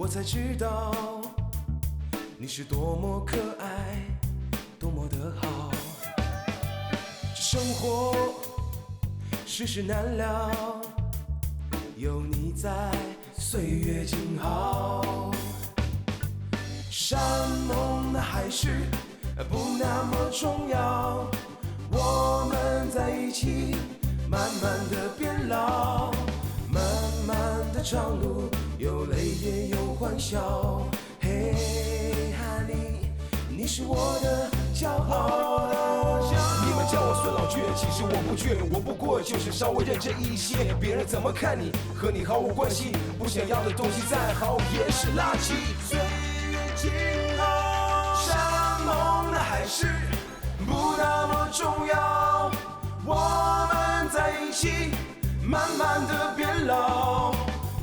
我才知道你是多么可爱，多么的好。这生活世事难料，有你在，岁月静好。山盟海誓不那么重要，我们在一起，慢慢的变老。漫漫的长路，有泪也有欢笑。嘿，哈利，你是我的骄傲。你们叫我孙老倔，其实我不倔，我不过就是稍微认真一些。别人怎么看你，和你毫无关系。不想要的东西再好也是垃圾。岁月静好，山盟的海誓不那么重要。我们在一起，慢慢的变老。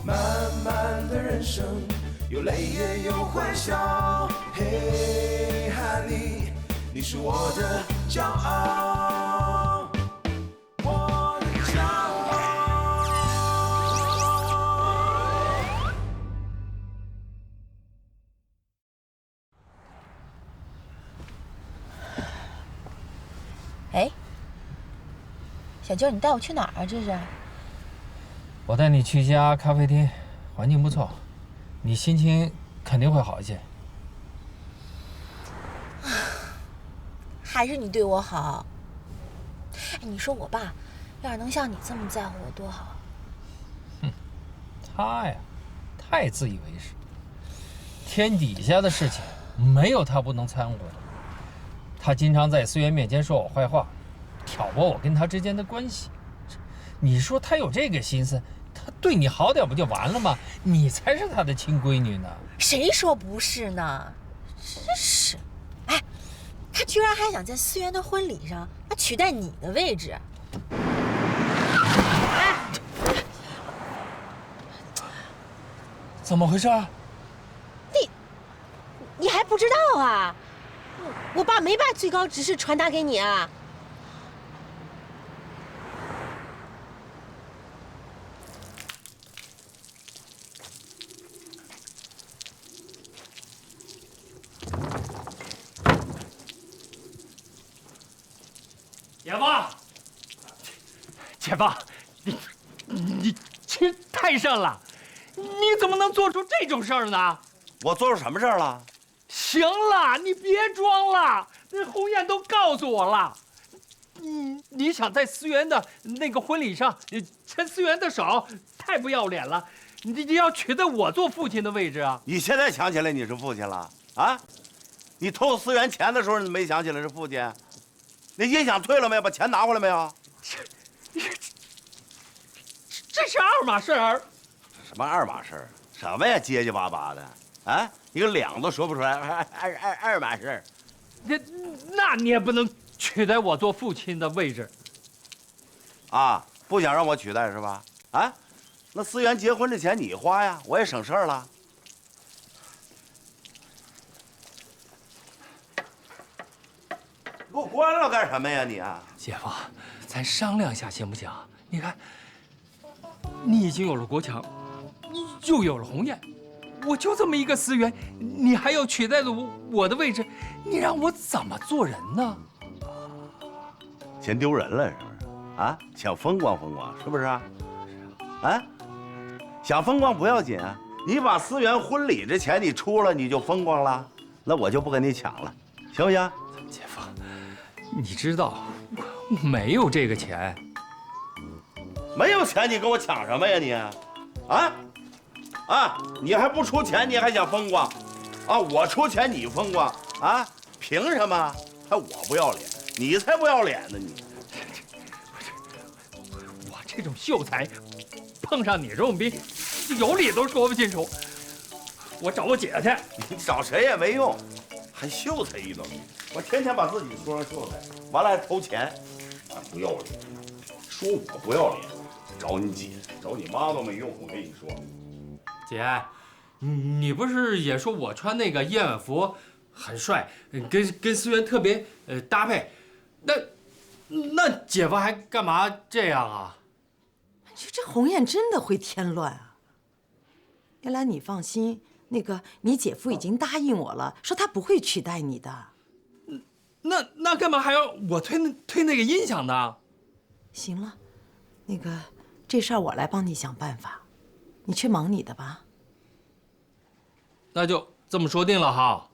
漫漫的人生，有泪也有欢笑。嘿，哈利，你是我的骄傲，我的骄傲。哎，小舅，你带我去哪儿啊？这是？我带你去一家咖啡厅，环境不错，你心情肯定会好一些。还是你对我好。哎，你说我爸要是能像你这么在乎我多好。他呀，太自以为是。天底下的事情没有他不能掺和的。他经常在思源面前说我坏话，挑拨我跟他之间的关系。你说他有这个心思，他对你好点不就完了吗？你才是他的亲闺女呢。谁说不是呢？真是。哎，他居然还想在思源的婚礼上取代你的位置。哎，怎么回事？你还不知道啊？我爸没把最高指示传达给你啊。姐夫，你其实太甚了，你怎么能做出这种事儿呢？我做出什么事儿了？行了，你别装了，那鸿雁都告诉我了，你想在思源的那个婚礼上牵思源的手，太不要脸了！你要取代我做父亲的位置啊！你现在想起来你是父亲了啊？你偷思源钱的时候你没想起来是父亲？那音响退了没有？把钱拿回来没有？这是二码事儿。什么二码事儿？什么呀，结结巴巴的啊！一个两都说不出来，二码事儿。那你也不能取代我做父亲的位置啊！不想让我取代是吧？啊，那思源结婚这钱你花呀，我也省事儿了。给我关了干什么呀你啊？姐夫，咱商量一下行不行？你看，你已经有了国强，你又有了鸿雁，我就这么一个思源，你还要取代我的位置，你让我怎么做人呢？嫌丢人了是不是？啊，想风光风光是不是啊？啊，想风光不要紧啊，你把思源婚礼这钱你出了，你就风光了，那我就不跟你抢了，行不行？姐夫，你知道我没有这个钱。没有钱你跟我抢什么呀你？啊，你还不出钱，你还想风光？啊，我出钱你风光啊？凭什么？还我不要脸，你才不要脸呢你！我这种秀才，碰上你这种兵，有理都说不清楚。我找我姐去。你找谁也没用，还秀才一等。我天天把自己说成秀才，完了还偷钱，啊，不要脸！说我不要脸，找你姐，找你妈都没用。我跟你说，姐，你不是也说我穿那个夜晚服很帅，跟思源特别搭配？那姐夫还干嘛这样啊？这鸿雁真的会添乱啊！原来你放心，那个你姐夫已经答应我了，说他不会取代你的。那干嘛还要我推那个音响呢？行了，那个这事儿我来帮你想办法，你去忙你的吧。那就这么说定了哈。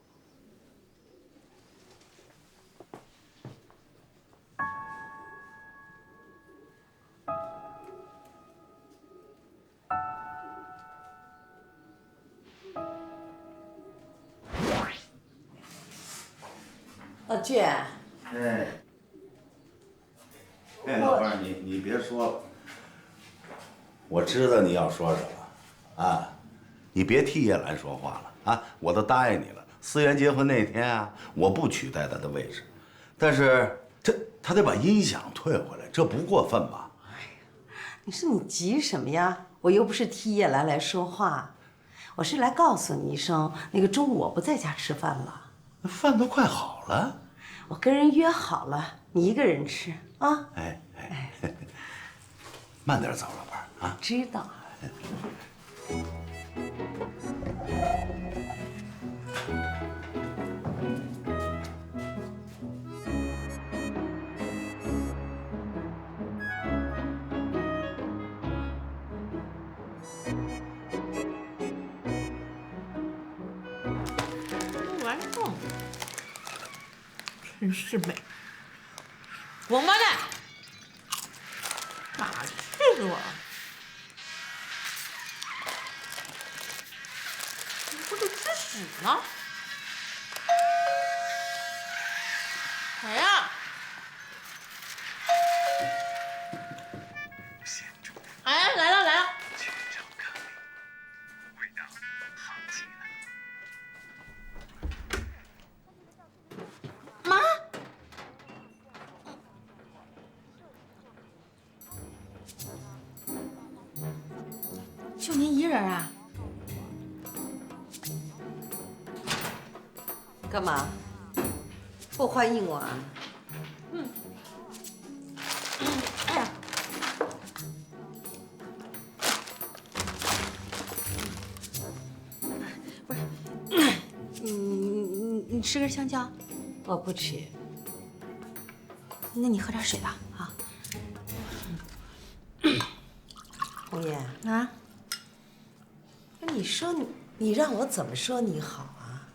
老娟，哎，老伴儿，你别说了，我知道你要说什么，啊，你别替叶兰说话了啊！我都答应你了，思源结婚那天啊，我不取代他的位置，但是他得把音响退回来，这不过分吧？你说你急什么呀？我又不是替叶兰来说话，我是来告诉你一声，那个中午我不在家吃饭了。饭都快好了，我跟人约好了，你一个人吃啊？哎，慢点走，老伴儿啊。知道。完动，真是美。王八蛋，哪去了？我得吃屎呢！谁呀？哎，来了来了！妈，就您一人啊？干嘛？不欢迎我啊？哎呀，不是，你吃根香蕉？我不吃。那你喝点水吧，啊。红艳，啊，你说你让我怎么说你好啊？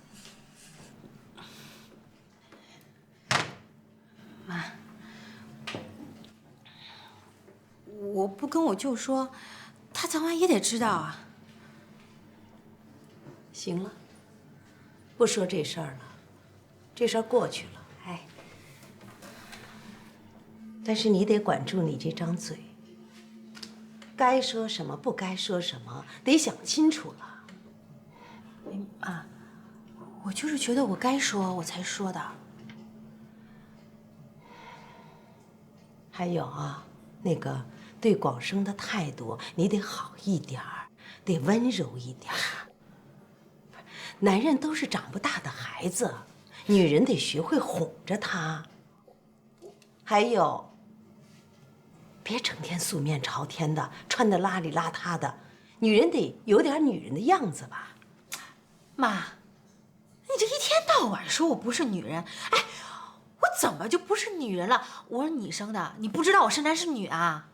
妈，我不跟我舅说，他早晚也得知道啊。行了，不说这事儿了，这事儿过去了。哎，但是你得管住你这张嘴，该说什么不该说什么，得想清楚了。妈，我就是觉得我该说，我才说的。还有啊，那个对广生的态度，你得好一点儿，得温柔一点儿。男人都是长不大的孩子，女人得学会哄着他。还有，别整天素面朝天的，穿得邋里邋遢的，女人得有点女人的样子吧。妈，你这一天到晚说我不是女人，哎，我怎么就不是女人了？我是你生的，你不知道我是男是女啊？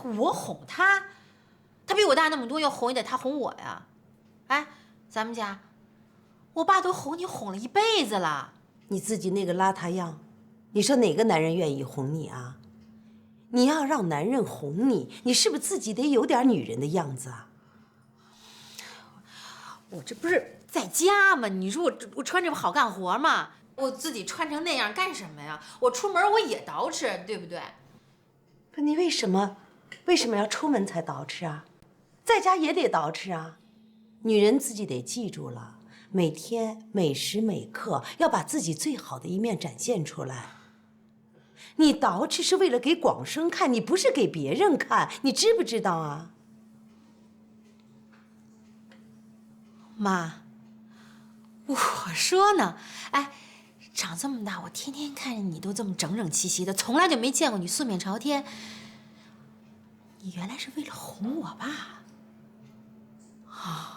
我哄他，他比我大那么多，要哄也得他哄我呀。哎，咱们家，我爸都哄你哄了一辈子了。你自己那个邋遢样，你说哪个男人愿意哄你啊？你要让男人哄你，你是不是自己得有点女人的样子啊？我这不是在家吗？你说我穿这不好干活吗？我自己穿成那样干什么呀？我出门我也捯饬，对不对？可你为什么要出门才捯饬啊？在家也得捯饬啊。女人自己得记住了，每天每时每刻要把自己最好的一面展现出来。你捯饬是为了给广生看，你不是给别人看，你知不知道啊？妈，我说呢，哎，长这么大，我天天看着你都这么整整齐齐的，从来就没见过你素面朝天。你原来是为了哄我爸啊？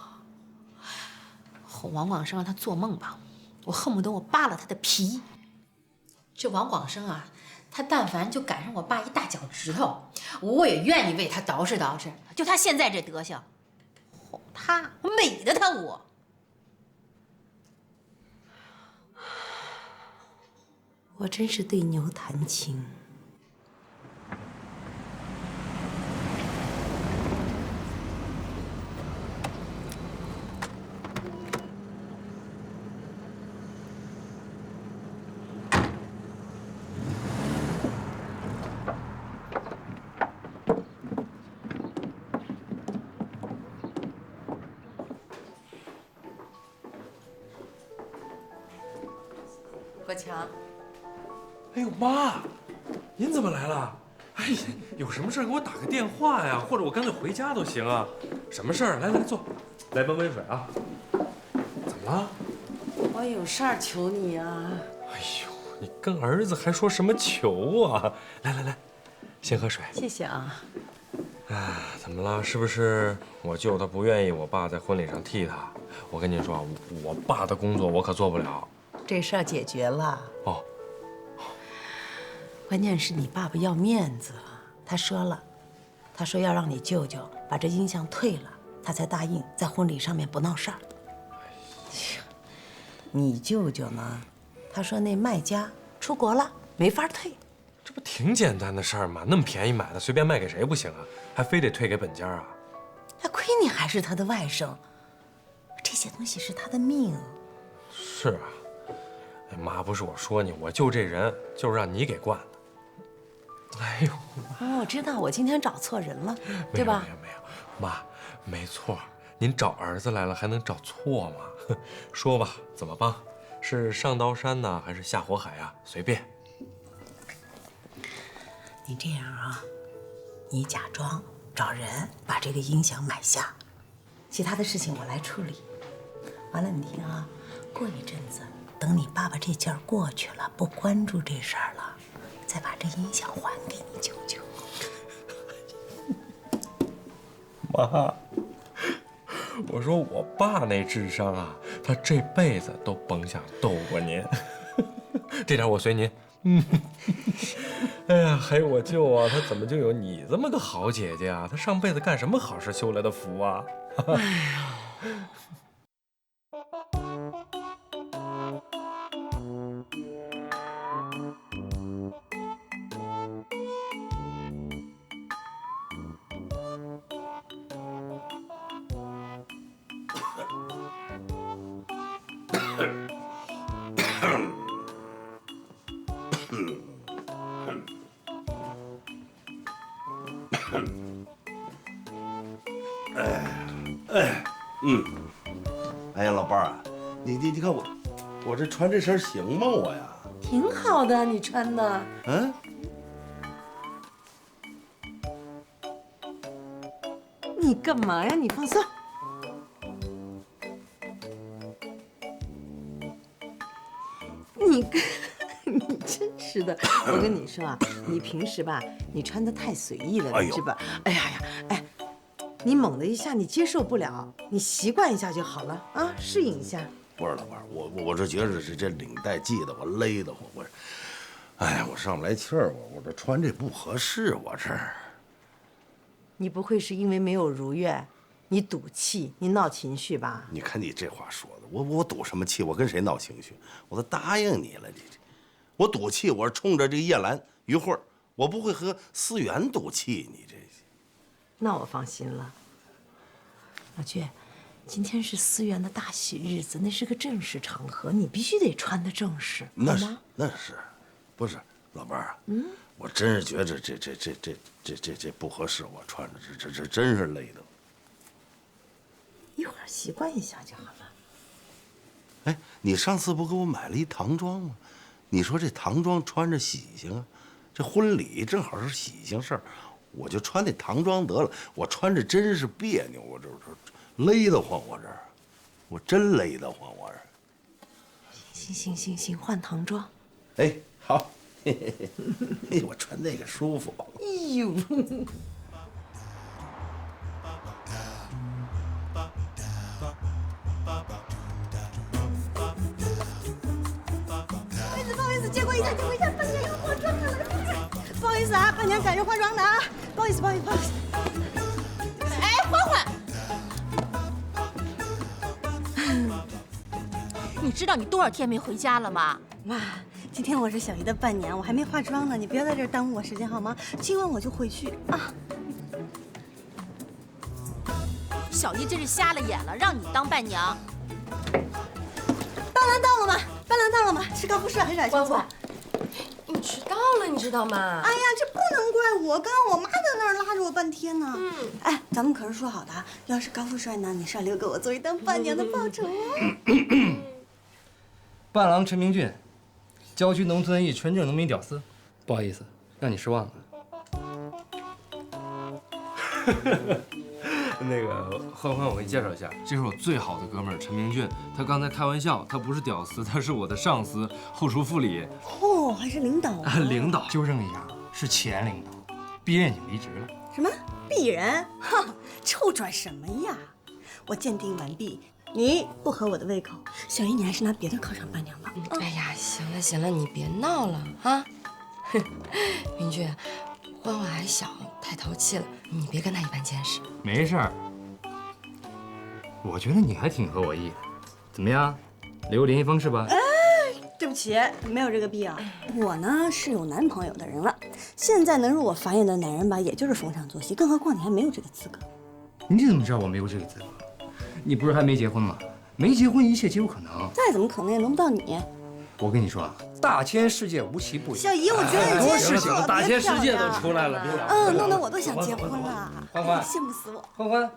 后王广生让他做梦吧，我恨不得我扒了他的皮。这王广生啊，他但凡就赶上我爸一大脚趾头，我也愿意为他捯饬捯饬。就他现在这德行，哄他，我美的他我。我真是对牛弹琴。国强。哎呦妈，您怎么来了？哎呀，有什么事给我打个电话呀，或者我干脆回家都行啊。什么事儿？来来坐，来杯温水啊。怎么了？我有事儿求你啊。哎呦，你跟儿子还说什么求啊？来来来，先喝水。谢谢啊。哎，怎么了？是不是我舅他不愿意我爸在婚礼上替他？我跟您说，我爸的工作我可做不了。这事儿解决了。哦。关键是你爸爸要面子，他说要让你舅舅把这音响退了，他才答应在婚礼上面不闹事儿。你舅舅呢？他说那卖家出国了，没法退。这不挺简单的事儿吗？那么便宜买的，随便卖给谁不行啊？还非得退给本家啊？还亏你还是他的外甥，这些东西是他的命。是啊，哎妈，不是我说你，我就这人就是让你给惯的。哎呦，我知道我今天找错人了，对吧？没有，妈，没错，您找儿子来了，还能找错吗？说吧，怎么帮？是上刀山呢，还是下火海啊？随便。你这样啊，你假装找人把这个音响买下，其他的事情我来处理。完了，你听啊，过一阵子，等你爸爸这劲儿过去了，不关注这事儿了，再把这音响还给你舅舅。妈，我说我爸那智商啊，他这辈子都甭想斗过您。这点我随您。哎呀，还有我舅啊，他怎么就有你这么个好姐姐啊？他上辈子干什么好事修来的福啊？哎呀！哎呀，老伴儿啊，你看我这穿这身行吗？我呀，挺好的，你穿的。嗯，你干嘛呀？你放松。你真是的，我跟你说啊，你平时吧，你穿的太随意了，你知道吧？哎呀，你猛的一下你接受不了，你习惯一下就好了啊，适应一下。不是老伴儿，我这觉着这领带系的我勒得慌，哎呀，我上不来气儿，我这穿这不合适，我这。你不会是因为没有如愿，你赌气，你闹情绪吧？你看你这话说的，我赌什么气？我跟谁闹情绪？我都答应你了，我赌气，我是冲着这个叶兰、于慧儿，我不会和思源赌气。你这，那我放心了。老倔，今天是思源的大喜日子，那是个正式场合，你必须得穿的正式，好吗？那是，不是老伴儿啊？我真是觉着这不合适，我穿着这真是累的。一会儿习惯一下就好了。哎，你上次不给我买了一唐装吗？你说这唐装穿着喜庆啊，这婚礼正好是喜庆事儿，我就穿那唐装得了。我穿着真是别扭，我这勒得慌，我真勒得慌，我这。行，换唐装。哎，好，我穿那个舒服。哎呦。一下，等我一下，伴娘要化妆了。不好意思啊，伴娘赶着化妆呢啊，不好意思，不好意思，不好意思。哎，欢欢，你知道你多少天没回家了吗？妈，今天我是小姨的伴娘，我还没化妆呢，你不要在这儿耽误我时间好吗？今晚我就回去啊。小姨真是瞎了眼了，让你当伴娘。伴郎到了吗？伴郎到了吗？是高富帅还是矮小伙？你迟到了，你知道吗？哎呀，这不能怪我，刚刚我妈在那儿拉着我半天呢。哎，咱们可是说好的，要是高富帅呢，你是要留给我作为当伴娘的报酬哦。伴郎陈明俊，郊区农村一纯正农民屌丝，不好意思，让你失望了。那个欢欢，我给你介绍一下，这是我最好的哥们儿陈明俊。他刚才开玩笑，他不是屌丝，他是我的上司，后厨副理。哦，还是领导啊？领导，纠正一下，是前领导，毕业已经离职了。什么鄙人？哈，臭拽什么呀？我鉴定完毕，你不合我的胃口，小姨你还是拿别的考上伴娘吧。哎呀，行了行了，你别闹了啊！明俊，欢欢还小，太淘气了，你别跟他一般见识。没事儿，我觉得你还挺合我意的。怎么样，留个联系方式吧？对不起，没有这个必要。我呢是有男朋友的人了，现在能入我法眼的男人吧，也就是逢场作戏，更何况你还没有这个资格。你怎么知道我没有这个资格？你不是还没结婚吗？没结婚，一切皆有可能。再怎么可能也轮不到你。我跟你说啊，大千世界无奇不有。小姨，我觉得你今天事情，大千世界都出来了。弄得我都想结婚了。欢欢，羡慕死我。欢欢，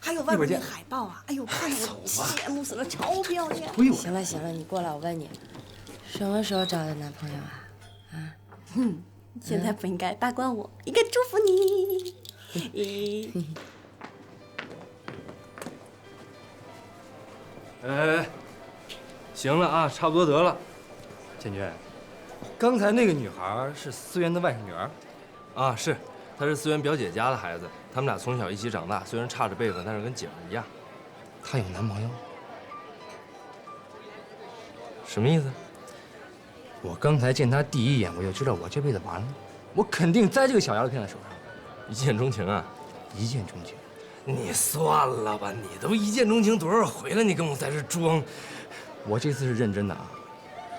还有外面那海报啊，哎呦，看着我羡慕死了，超漂亮。行了行了，你过来，我问你，什么时候找的男朋友啊？现在不应该八卦我，应该祝福你。行了啊，差不多得了。建军，刚才那个女孩是思源的外甥女儿。啊，是，她是思源表姐家的孩子，他们俩从小一起长大，虽然差着辈分，但是跟姐们一样。她有男朋友？什么意思？我刚才见她第一眼，我就知道我这辈子完了，我肯定栽这个小丫头片在手上。一见钟情啊？一见钟情？你算了吧，你都一见钟情多少回了，你跟我在这装？我这次是认真的啊，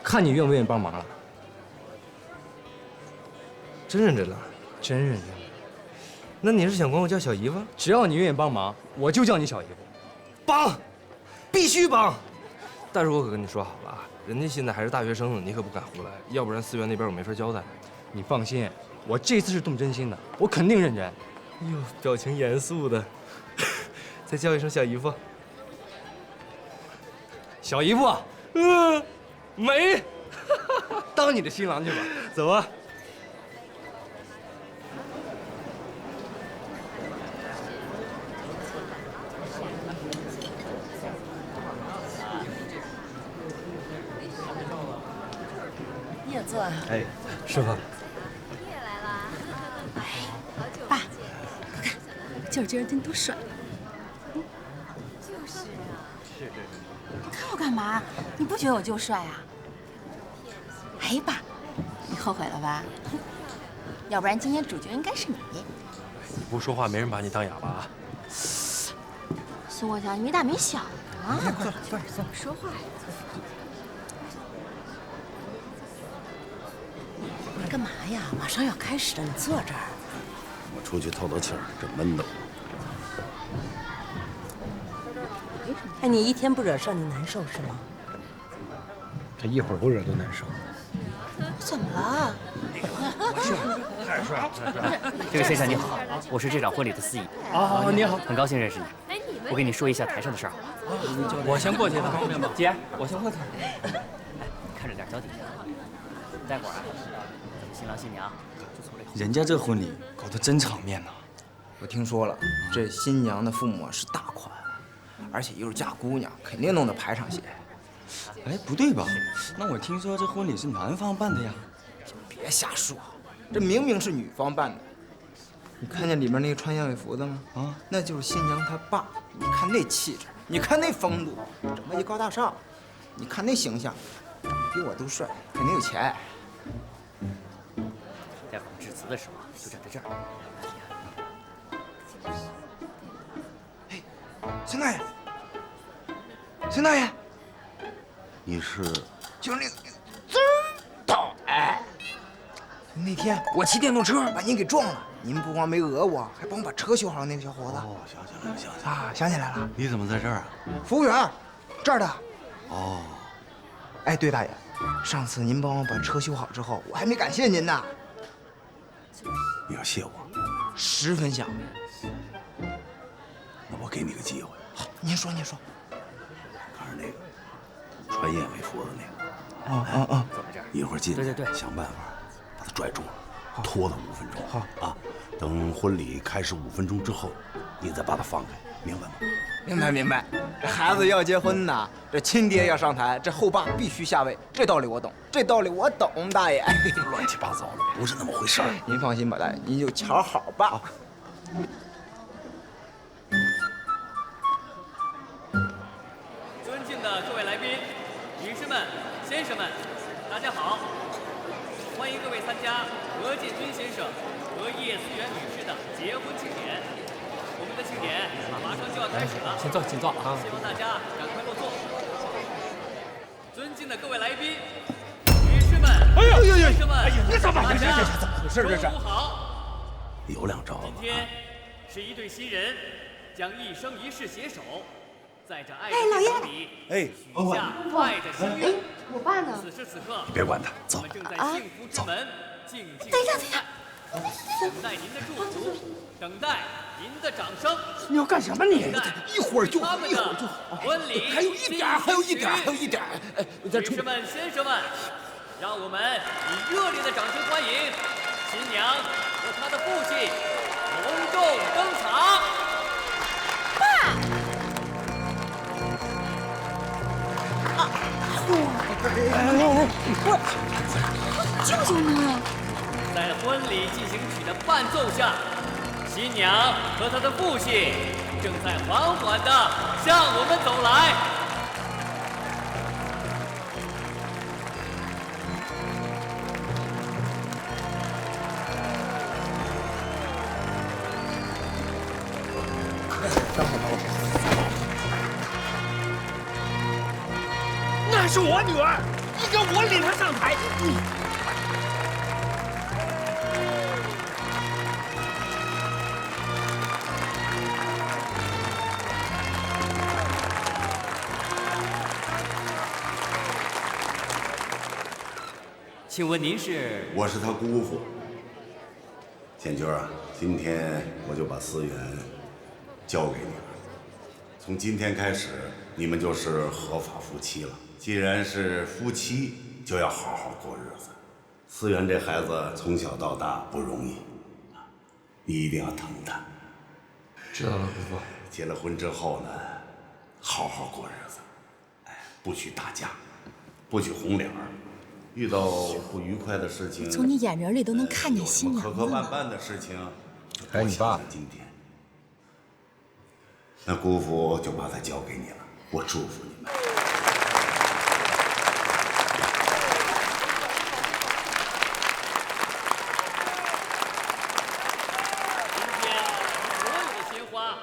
看你愿不愿意帮忙了。真认真了？真认真。那你是想管我叫小姨夫？只要你愿意帮忙，我就叫你小姨夫。帮，必须帮。但是我可跟你说好了啊，人家现在还是大学生呢，你可不敢胡来，要不然思源那边我没法交代。你放心，我这次是动真心的，我肯定认真。哎呦，表情严肃的，再叫一声小姨夫。小姨夫，没，当你的新郎去吧。走啊。你也坐啊？哎，师傅。爸，快看，今儿这人真多帅。就是啊。是。看我干嘛？你不觉得我就帅啊？哎，爸，你后悔了吧？要不然今天主角应该是你。你不说话，没人把你当哑巴啊。苏国强，你没大没小的啊！快算了，说话呀。你干嘛呀？马上要开始了，你坐这儿。我出去透透气儿，这闷得。哎，你一天不惹事，你难受是吗？他一会儿不惹都难受。怎么了？太帅了！这位先生你好，我是这场婚礼的司仪。哦，你好，很高兴认识你。我跟你说一下台上的事儿。我先过去，方便吗？姐，我先过去。看着点脚底下。待会儿啊，新郎新娘就从这。人家这婚礼搞得真场面呐！我听说了，这新娘的父母是大款，而且又是嫁姑娘，肯定弄得排场些。哎，不对吧？那我听说这婚礼是男方办的呀。别瞎说，这明明是女方办的。你看见里面那个穿燕尾服的吗？啊，那就是新娘她爸。你看那气质，你看那风度，整个一高大上。你看那形象，比我都帅，肯定有钱。词的时候就站在这儿。邢大爷，邢大爷，你是？就是那个滋儿到哎，那天我骑电动车把您给撞了，您不光没讹我，还帮我把车修好那个小伙子。哦，想起来了，想起来了啊，想起来了。你怎么在这儿啊？服务员，这儿的。哦。哎，对，大爷，上次您帮我把车修好之后，我还没感谢您呢。你要谢我？10分想。那我给你个机会。好，您说，您说。看着那个穿燕尾服的那个。走在这儿。一会儿进去，对，想办法把他拽住了，拖他5分钟。好啊，等婚礼开始5分钟之后，你再把他放开，明白吗？明白。这孩子要结婚呐，这亲爹要上台，这后爸必须下位。这道理我懂，大爷。乱七八糟的，不是那么回事儿。您放心吧，大爷，您就瞧好吧。尊敬的各位来宾、女士们、先生们，大家好！欢迎各位参加何建军先生和叶思源女士的结婚庆典。我们的庆典马上就要开始了，请坐啊！希望大家赶快落座。尊敬的各位来宾、女士们、先生们，你怎么回事？怎么回事？这是。好。有2招了。今天是一对新人将一生一世携手，在这爱的老爷里许下爱的心愿。我爸呢？此时此刻，你别管他，走。我们正在幸福之门静静等待，等待您的祝福，等待您的掌声。你要干什么你？一会儿就好。婚礼还有一点。女士们、先生们，让我们以热烈的掌声欢迎新娘和她的父亲隆重登场。舅舅呢？在婚礼进行曲的伴奏下，新娘和她的父亲正在缓缓地向我们走来。那是我女儿，你让我领她上台，请问您是？我是他姑父。建军啊，今天我就把思源交给你了。从今天开始，你们就是合法夫妻了。既然是夫妻，就要好好过日子。思源这孩子从小到大不容易，你一定要疼他。知道了，姑父。结了婚之后呢，好好过日子，不许打架，不许红脸儿。遇到不愉快的事情，从你眼仁里都能看见新娘磕磕绊绊的事情，还有你爸。今天，那姑父就把他交给你了，我祝福你们。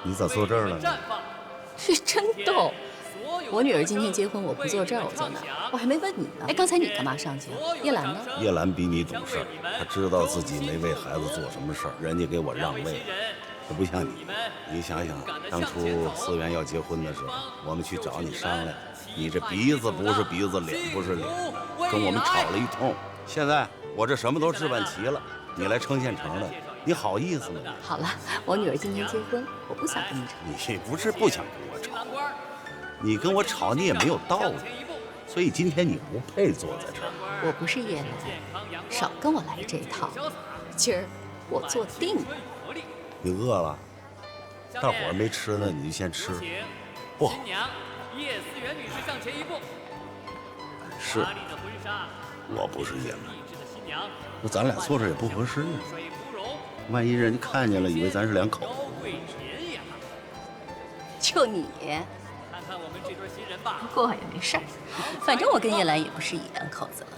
你咋坐这儿了呢？是真逗。我女儿今天结婚，我不坐这儿，我坐哪？我还没问你呢。哎，刚才你干嘛上去？叶兰呢？叶兰比你懂事，她知道自己没为孩子做什么事儿，人家给我让位了。这不像你，你想想，当初思源要结婚的时候，我们去找你商量，你这鼻子不是鼻子，脸不是脸，跟我们吵了一通。现在我这什么都置办齐了，你来撑现成的，你好意思吗？好了，我女儿今天结婚，我不想跟你吵。你不是不想跟我吵，你跟我吵你也没有道理，所以今天你不配坐在这儿。我不是叶兰，少跟我来这一套。今儿我坐定了。你饿了？大伙儿没吃呢，你就先吃。不好。新娘叶思源女士上前一步。是。我不是叶兰，那咱俩坐这也不合适啊。万一人家看见了，以为咱是2口子。就你。看看我们这对新人吧。不过也没事儿，反正我跟叶兰也不是一两口子了。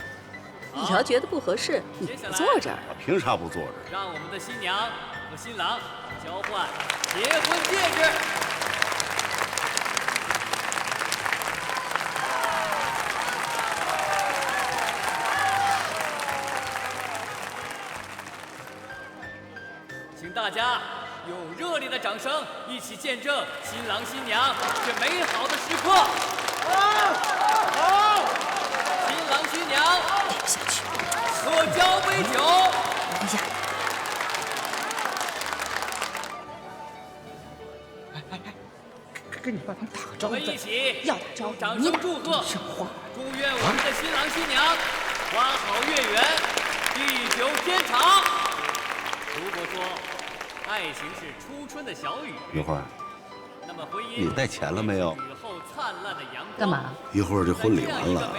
你要觉得不合适，你不坐这儿。我凭啥不坐这儿？让我们的新娘和新郎交换结婚戒指。请大家用热烈的掌声一起见证新郎新娘这美好的时刻。好，新郎新娘喝交杯酒。等一下。跟你爸他打个招呼。我们一起要打招呼，掌声祝贺，祝愿我们的新郎新娘花好月圆，地久天长。如果说爱情是初春的小雨，一会儿，那么婚姻你带钱了没有？雨后灿烂的阳光。干嘛？一会儿这婚礼完了，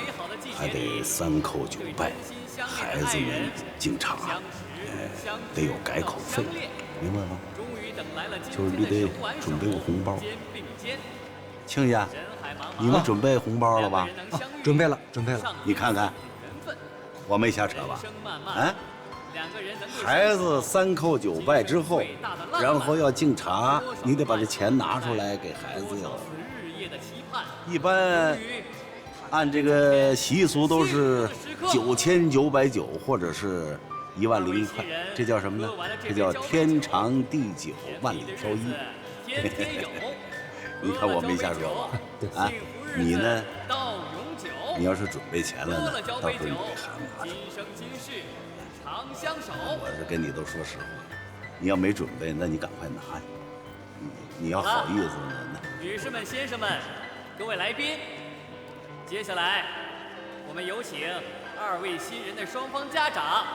还得3叩9拜，孩子们进场，得有改口费，明白吗？就是你得准备个红包。亲家，你们准备红包了吧？准备了，准备了。你看看，我没瞎扯吧？啊？孩子3叩9拜之后，然后要敬茶，你得把这钱拿出来给孩子哟。一般按这个习俗都是9990或者是10001块，这叫什么呢？这叫天长地久，万里挑一。你看我没瞎说吧？啊，你呢？你要是准备钱了呢，到时候你给孩子拿出来。我是跟你都说实话，你要没准备，那你赶快拿去。你要好意思呢？女士们、先生们，各位来宾，接下来我们有请2位新人的双方家长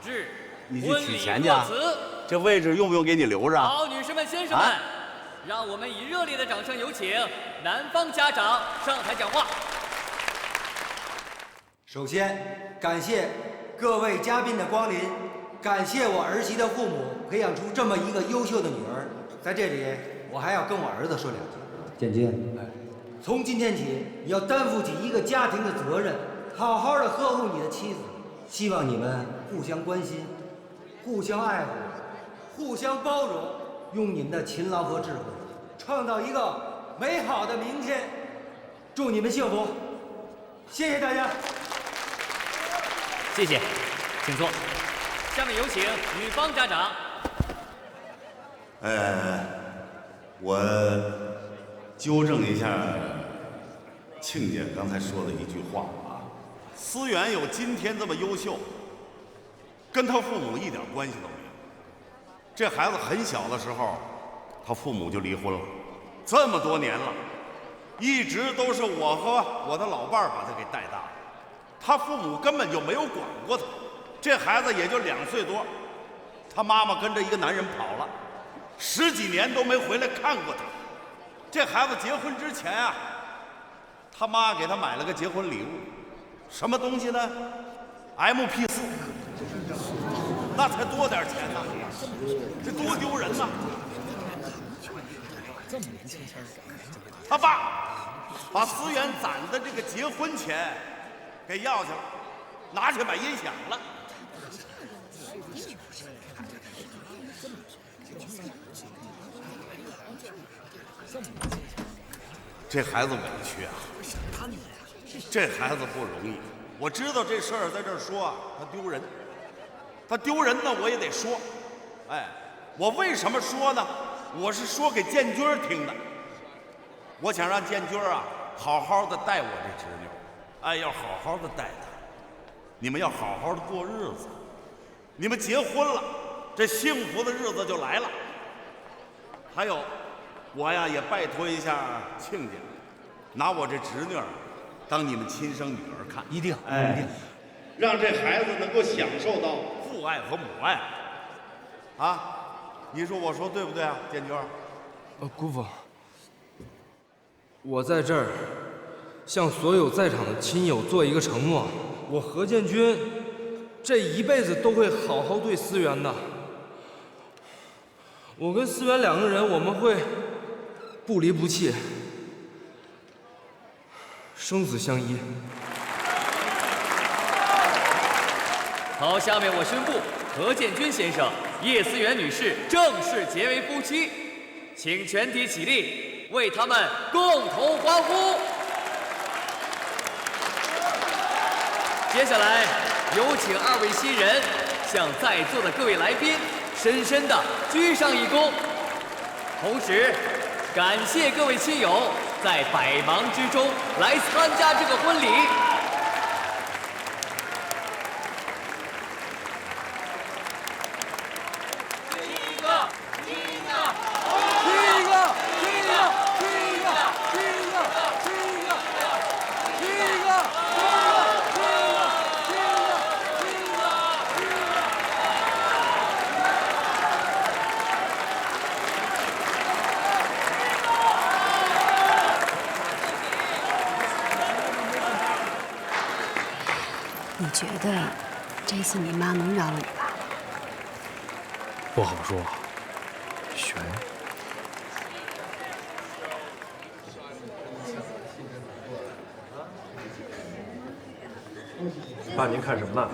致婚礼贺词。这位置用不用给你留着？好，女士们、先生们，让我们以热烈的掌声有请男方家长上台讲话。首先，感谢各位嘉宾的光临，感谢我儿媳的父母培养出这么一个优秀的女儿。在这里，我还要跟我儿子说2句。建军，从今天起，你要担负起一个家庭的责任，好好的呵护你的妻子。希望你们互相关心，互相爱护，互相包容，用你们的勤劳和智慧，创造一个美好的明天。祝你们幸福！谢谢大家。谢谢，请坐。下面有请女方家长。我纠正一下庆姐刚才说的一句话啊，思源有今天这么优秀，跟他父母一点关系都没有。这孩子很小的时候，他父母就离婚了，这么多年了，一直都是我和我的老伴儿把他给带大的，他父母根本就没有管过他。这孩子也就2岁多，他妈妈跟着一个男人跑了，10几年都没回来看过他。这孩子结婚之前啊，他妈给他买了个结婚礼物，什么东西呢 ？MP4，那才多点钱呢，这多丢人呐！他爸把思源攒的这个结婚钱给要去了，拿去买音响了。这孩子委屈啊，这孩子不容易。我知道这事儿在这儿说啊，他丢人，他丢人呢，我也得说。哎，我为什么说呢？我是说给建军听的。我想让建军啊，好好的带我这侄女，哎，要好好的带她。你们要好好的过日子，你们结婚了，这幸福的日子就来了。还有，我呀也拜托一下庆家，拿我这侄女儿当你们亲生女儿看，一定，哎，一定，让这孩子能够享受到父爱和母爱。啊，你说我说对不对啊，建军？姑父，我在这儿向所有在场的亲友做一个承诺，我何建军这一辈子都会好好对思源的。我跟思源2个人，我们会不离不弃，生死相依。好，下面我宣布何建军先生、叶思源女士正式结为夫妻，请全体起立，为他们共同欢呼。接下来，有请2位新人向在座的各位来宾深深地鞠上一躬，同时感谢各位亲友在百忙之中来参加这个婚礼。你觉得这次你妈能饶了你爸？不好说，悬。爸，您看什么呢？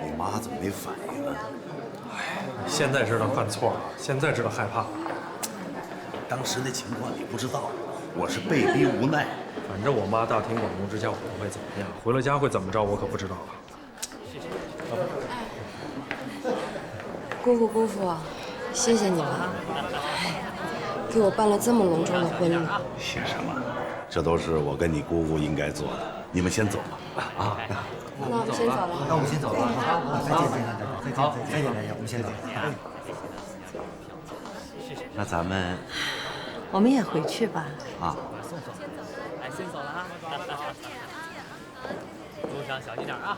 你妈怎么没反应啊？现在知道犯错了，现在知道害怕了。当时那情况你不知道，我是被逼无奈。反正我妈大庭广众之下，我不会怎么样，回了家会怎么着，我可不知道了。姑父，谢谢你了，给我办了这么隆重的婚礼。谢什么？这都是我跟你姑姑应该做的。你们先走吧。啊，那我们先走了。那我们先走了。好，再见，再见，我们先走。那咱们，我们也回去吧。啊。哎，先走了啊。路上小心点啊。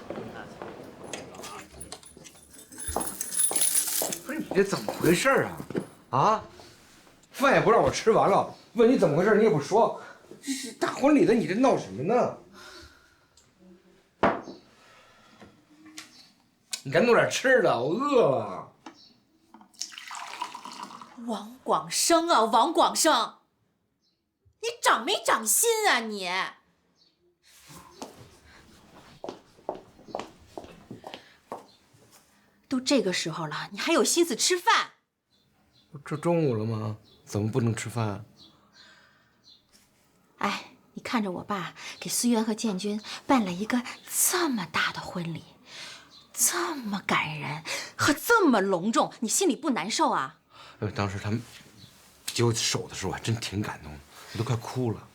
不是你这怎么回事啊？啊，饭也不让我吃完了，问你怎么回事你也不说，这是大婚礼的，你这闹什么呢？你赶紧弄点吃的，我饿了。王广生啊，王广生，你长没长心啊你？都这个时候了，你还有心思吃饭？这中午了吗？怎么不能吃饭？哎，你看着我爸给思源和建军办了一个这么大的婚礼，这么感人和这么隆重，你心里不难受啊？当时他们接我手的时候，还真挺感动的，我都快哭了。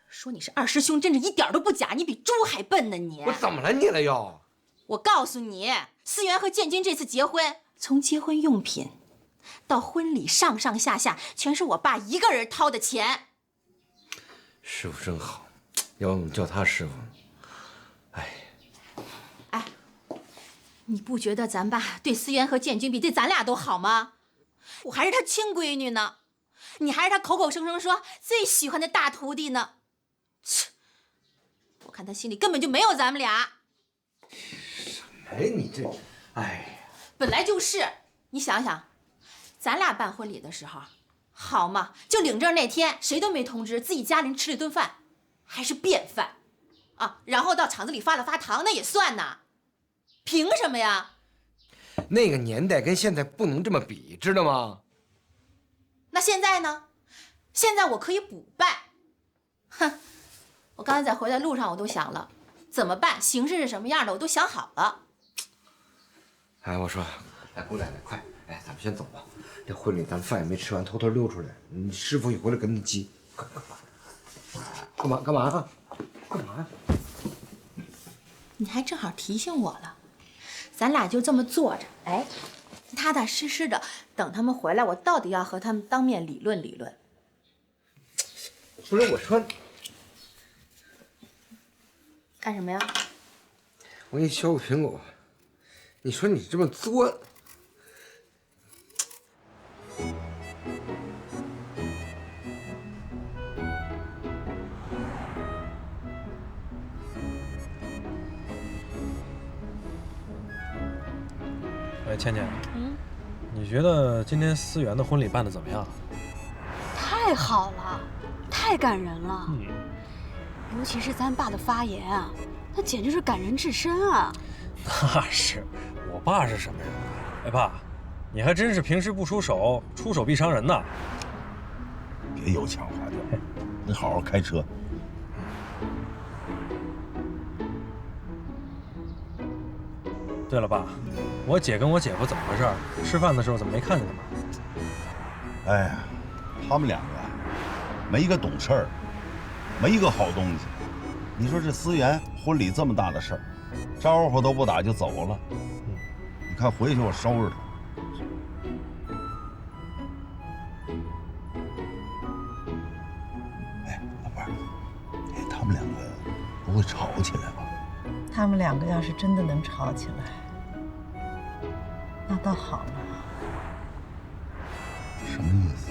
说你是二师兄，真是一点都不假，你比猪还笨呢你！我怎么了你了又？我告诉你，思源和建军这次结婚，从结婚用品到婚礼上上下下，全是我爸一个人掏的钱。师傅真好，要我们叫他师傅。哎，你不觉得咱爸对思源和建军比对咱俩都好吗？我还是他亲闺女呢，你还是他口口声声说最喜欢的大徒弟呢。切，我看他心里根本就没有咱们俩。哎，你这，哎呀，本来就是。你想想，咱俩办婚礼的时候，好嘛，就领证那天谁都没通知，自己家里人吃了一顿饭，还是便饭，啊，然后到厂子里发了发糖，那也算呐？凭什么呀？那个年代跟现在不能这么比，知道吗？那现在呢？现在我可以补办。哼，我刚才在回来路上我都想了，怎么办？形势是什么样的，我都想好了。哎，我说，哎，姑奶奶，快，哎，咱们先走吧。这婚礼咱们饭也没吃完，偷偷溜出来。你师傅一回来跟你急，快，干嘛啊？干嘛呀？你还正好提醒我了，咱俩就这么坐着，哎，踏踏实实的等他们回来，我到底要和他们当面理论理论。不是我说，干什么呀？我给你削个苹果。你说你这么作，哎，倩倩，你觉得今天思源的婚礼办得怎么样？太好了，太感人了。尤其是咱爸的发言啊，那简直是感人至深啊。那是，我爸是什么人啊？哎，爸，你还真是平时不出手，出手必伤人呐。别油腔滑调，你好好开车。对了，爸，我姐跟我姐夫怎么回事？吃饭的时候怎么没看见他们？哎呀，他们两个没一个懂事儿，没一个好东西。你说这思源婚礼这么大的事儿，招呼都不打就走了。你看回去我收拾他。哎，老伴儿，哎，他们两个不会吵起来吧？他们两个要是真的能吵起来，那倒好了。什么意思？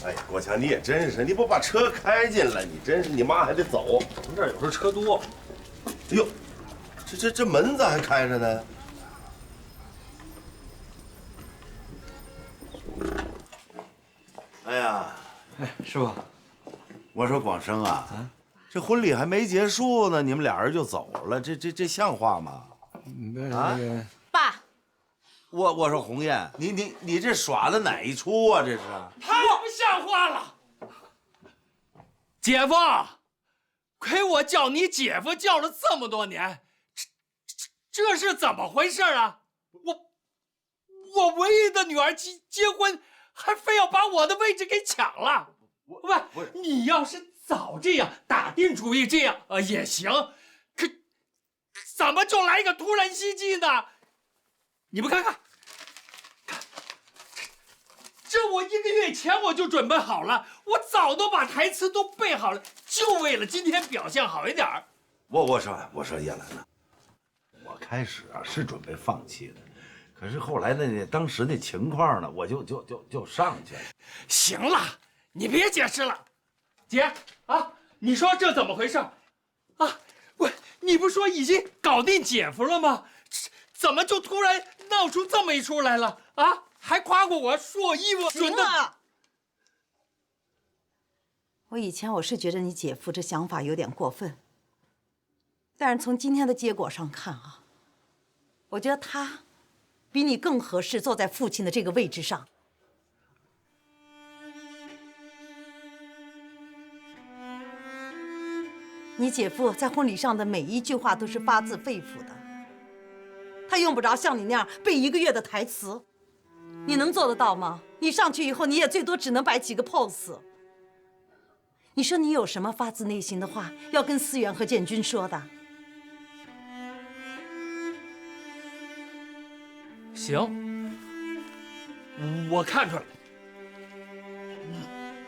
哎呀，国强，你也真是，你不把车开进来，你真是，你妈还得走。咱这儿有时候车多。哎呦，这门咋还开着呢？哎呀，哎，师傅，我说广生啊，这婚礼还没结束呢，你们俩人就走了，这像话吗？啊，爸，我说鸿雁，你这耍的哪一出啊？这是太不像话了！姐夫，亏我叫你姐夫叫了这么多年，这是怎么回事啊？我唯一的女儿结婚，还非要把我的位置给抢了。喂，你要是早这样打定主意这样也行，可怎么就来一个突然袭击呢？你们看看，这我1个月前我就准备好了，我早都把台词都背好了，就为了今天表现好一点儿。我说叶兰呐，我开始啊是准备放弃的，可是后来呢，当时那情况呢，我就上去了。行了，你别解释了，姐啊，你说这怎么回事？啊，你不说已经搞定姐夫了吗？怎么就突然闹出这么一出来了啊？还夸过我，说我衣服准的。我以前我是觉得你姐夫这想法有点过分，但是从今天的结果上看啊，我觉得他比你更合适坐在父亲的这个位置上。你姐夫在婚礼上的每一句话都是发自肺腑的，他用不着像你那样背1个月的台词。你能做得到吗？你上去以后，你也最多只能摆几个 pose。你说你有什么发自内心的话要跟思源和建军说的？行，我看出来，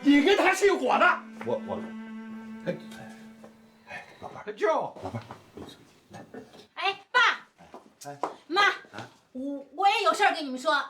你跟他是一伙的。老伴儿，舅，老伴儿，哎，爸，妈，我也有事儿跟你们说。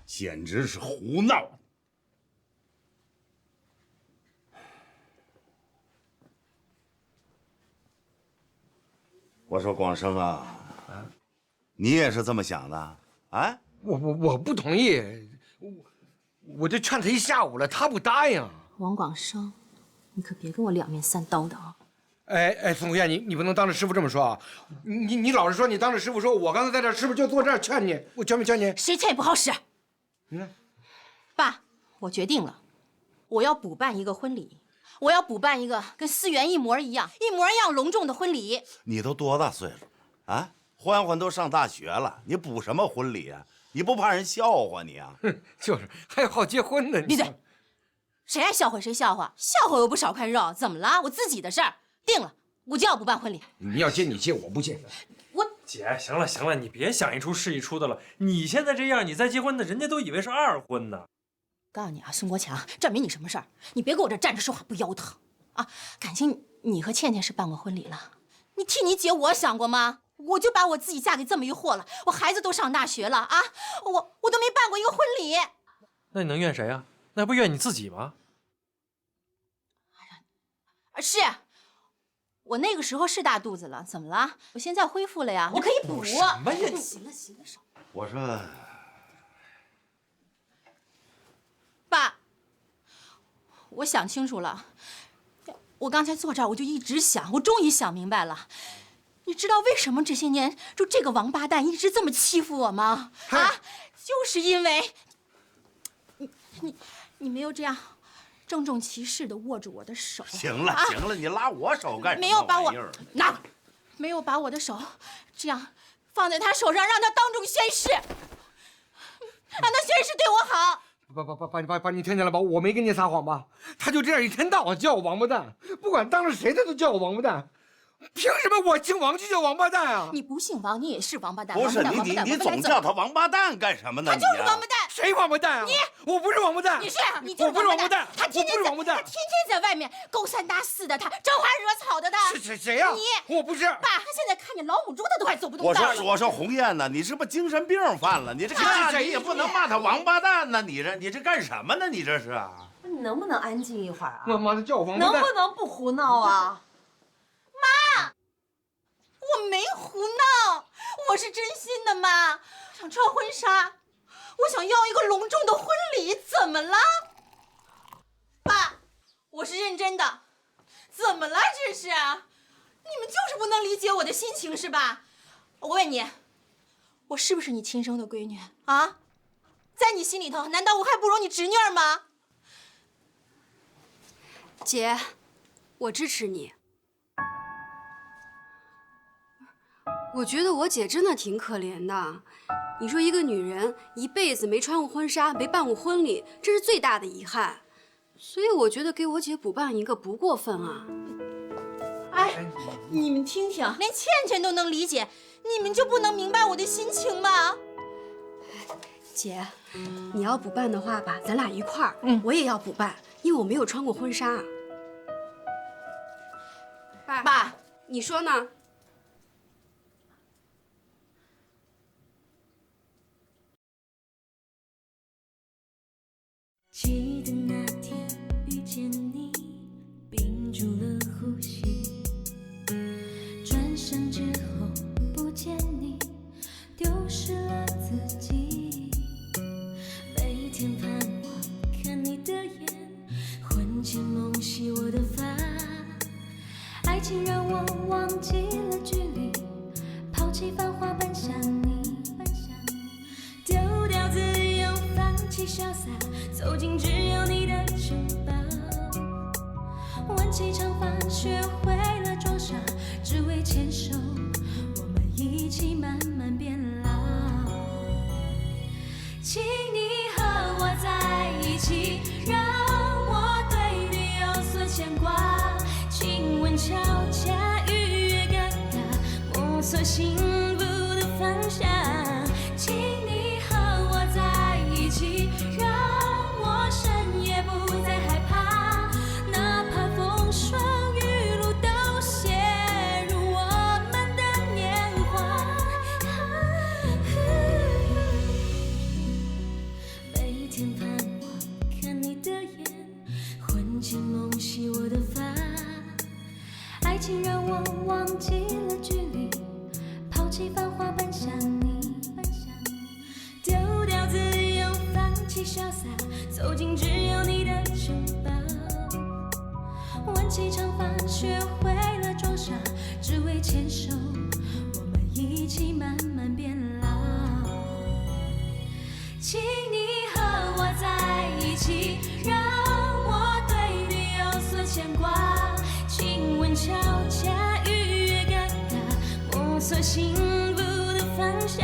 简直是胡闹！我说广生啊，你也是这么想的啊？我不同意，我就劝他一下午了，他不答应。王广生，你可别跟我两面三刀的啊！哎，孙红艳，你不能当着师傅这么说啊！你老实说，你当着师傅说，我刚才在这儿是不是就坐这儿劝你？我劝没劝你？谁劝也不好使。爸，我决定了，我要补办一个婚礼，我要补办一个跟思源一模一样隆重的婚礼。你都多大岁数啊？欢欢都上大学了，你补什么婚礼啊？你不怕人笑话你啊？就是还好结婚呢。闭嘴！谁爱笑话谁笑话，笑话又不少块肉，怎么了？我自己的事儿定了，我就要补办婚礼。你要接你接，我不接。姐，行了行了，你别想一出是一出的了。你现在这样，你再结婚的，人家都以为是二婚呢。告诉你啊，孙国强，这没你什么事儿，你别给我这站着说话不腰疼啊！感情你和倩倩是办过婚礼了，你替你姐我想过吗？我就把我自己嫁给这么一货了，我孩子都上大学了啊，我都没办过一个婚礼。那你能怨谁啊？那不怨你自己吗？是，我那个时候是大肚子了，怎么了？我现在恢复了呀，我可以补。什么呀？行了行了，少。我说，爸，我想清楚了。我刚才坐这儿，我就一直想，我终于想明白了。你知道为什么这些年就这个王八蛋一直这么欺负我吗？啊，就是因为你没有这样郑重其事地握住我的手。行了行了，你拉我手干什么？没有把我没有把我的手这样放在他手上，让他当众宣誓，让他宣誓对我好。爸，你听见了吧？我没跟你撒谎吧？他就这样一天到晚叫我王八蛋，不管当着谁他都叫我王八蛋。凭什么我姓王就叫王八蛋啊？你不姓王，你也是王八蛋。不是你总叫他王八蛋干什么呢？他就是王八蛋。谁王八蛋啊？你，我不是王八蛋。你是，你就是王八蛋。他天天在外面勾三搭四的，他招花惹草的。谁呀？你，我不是。爸，他现在看见老母猪，他都快走不动道了。我说红艳呢，你是不是精神病犯了？你这你也不能骂他王八蛋呢，你这干什么呢？你这是？你能不能安静一会儿啊？妈的，叫我王八蛋！能不能不胡闹啊？妈，我没胡闹，我是真心的，妈。想穿婚纱，我想要一个隆重的婚礼，怎么了？爸，我是认真的，怎么了这是？你们就是不能理解我的心情是吧？我问你，我是不是你亲生的闺女啊？在你心里头，难道我还不如你侄女儿吗？姐，我支持你。我觉得我姐真的挺可怜的。你说一个女人一辈子没穿过婚纱，没办过婚礼，这是最大的遗憾。所以我觉得给我姐补办一个不过分啊。哎，你们听听，连倩倩都能理解，你们就不能明白我的心情吗？姐，你要补办的话吧，咱俩一块儿。我也要补办，因为我没有穿过婚纱。爸，你说呢？记得那天遇见你，屏住了呼吸，转身之后不见你，丢失了自己。每天盼望看你的眼，魂牵梦系我的发，爱情让我忘记了距离，抛弃繁华奔向你，丢掉自由，放弃潇洒，走进只有你的城堡，挽起长发，学会了装傻，只为牵手，我们一起慢慢变老。请你和我在一起，让我对你有所牵挂，亲吻悄悄，逾越尴尬，摸索幸福的方向。请你和我在一起，让我深夜不再害怕，哪怕风霜雨露都写入我们的年华。每天盼望看你的眼，魂牵梦系我的发，爱情让我忘记了距离，抛弃繁华奔向你，丢掉自由，放弃潇洒，走进只有你的城堡，挽起长发，学会了装傻，只为牵手，我们一起慢慢变老。请你和我在一起，让我对你有所牵挂，亲吻悄悄，逾越尴尬，摸索幸福的方向。